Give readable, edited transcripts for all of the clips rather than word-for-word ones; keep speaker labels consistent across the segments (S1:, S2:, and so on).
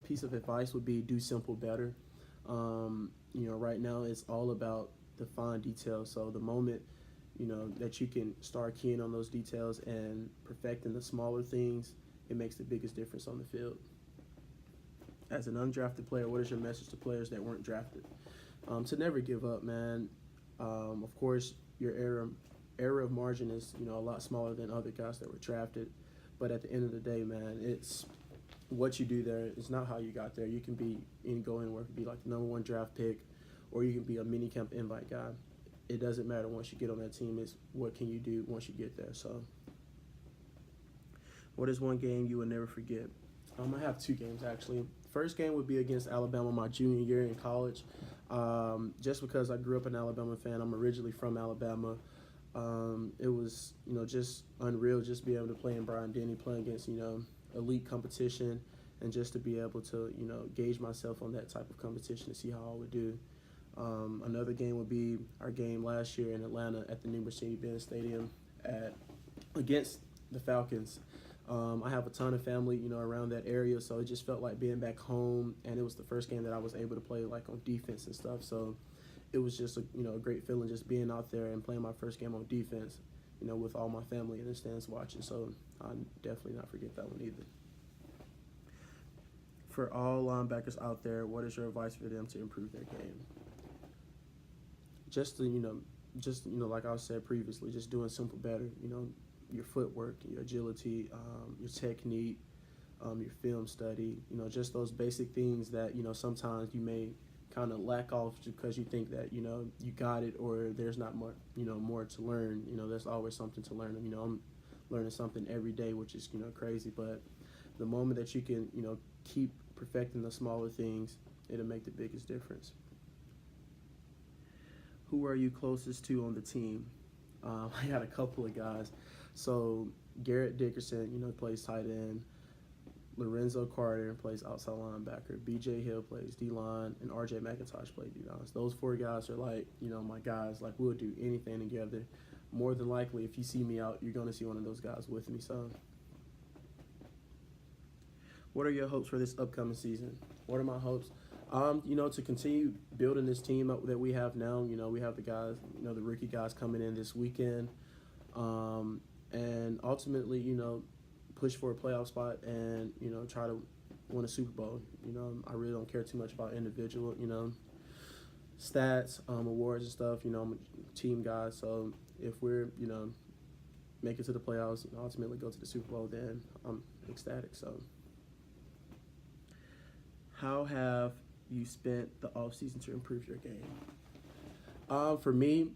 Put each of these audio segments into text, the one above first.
S1: piece of advice would be do simple better. Right now it's all about the fine details. So the moment that you can start keying on those details and perfecting the smaller things, it makes the biggest difference on the field. As an undrafted player, what is your message to players that weren't drafted? To never give up, man. Of course, your error of margin is a lot smaller than other guys that were drafted, but at the end of the day, man, it's what you do there. It's not how you got there. You can be go anywhere, be like the #1 draft pick, or you can be a minicamp invite guy. It doesn't matter once you get on that team. It's what can you do once you get there. So, what is one game you will never forget? I have two games actually. First game would be against Alabama my junior year in college. Just because I grew up an Alabama fan, I'm originally from Alabama. It was just unreal just be able to play in Bryant-Denny, play against elite competition, and just to be able to gauge myself on that type of competition to see how I would do. Another game would be our game last year in Atlanta at the new Mercedes-Benz Stadium against the Falcons. I have a ton of family, around that area, so it just felt like being back home, and it was the first game that I was able to play like on defense and stuff. So it was just a great feeling just being out there and playing my first game on defense, with all my family in the stands watching. So I'll definitely not forget that one either. For all linebackers out there, what is your advice for them to improve their game? Just to, like I said previously, just doing simple better. Your footwork, your agility, your technique, your film study. Just those basic things that sometimes you may kind of lack off because you think that you got it, or there's not more more to learn. There's always something to learn. I'm learning something every day, which is crazy. But the moment that you can keep perfecting the smaller things, it'll make the biggest difference. Who are you closest to on the team? I got a couple of guys. So Garrett Dickerson, plays tight end. Lorenzo Carter plays outside linebacker. B.J. Hill plays D-line, and R.J. McIntosh plays D-line. So those four guys are like, my guys. Like, we'll do anything together. More than likely, if you see me out, you're going to see one of those guys with me. So what are your hopes for this upcoming season? What are my hopes? To continue building this team up that we have now. We have the guys, the rookie guys coming in this weekend. And ultimately, push for a playoff spot and, try to win a Super Bowl. I really don't care too much about individual, stats, awards and stuff. I'm a team guy. So if we're, make it to the playoffs, ultimately go to the Super Bowl, then I'm ecstatic. So how have you spent the offseason to improve your game? For me,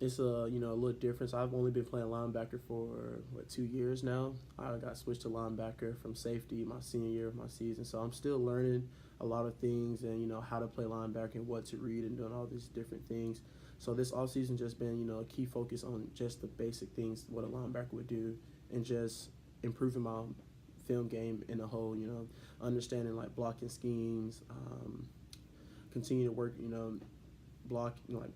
S1: it's a little difference. I've only been playing linebacker for 2 years now. I got switched to linebacker from safety my senior year of my season, so I'm still learning a lot of things and how to play linebacker and what to read and doing all these different things. So this offseason just been a key focus on just the basic things what a linebacker would do and just improving my film game in a whole. Understanding like blocking schemes, continue to work block like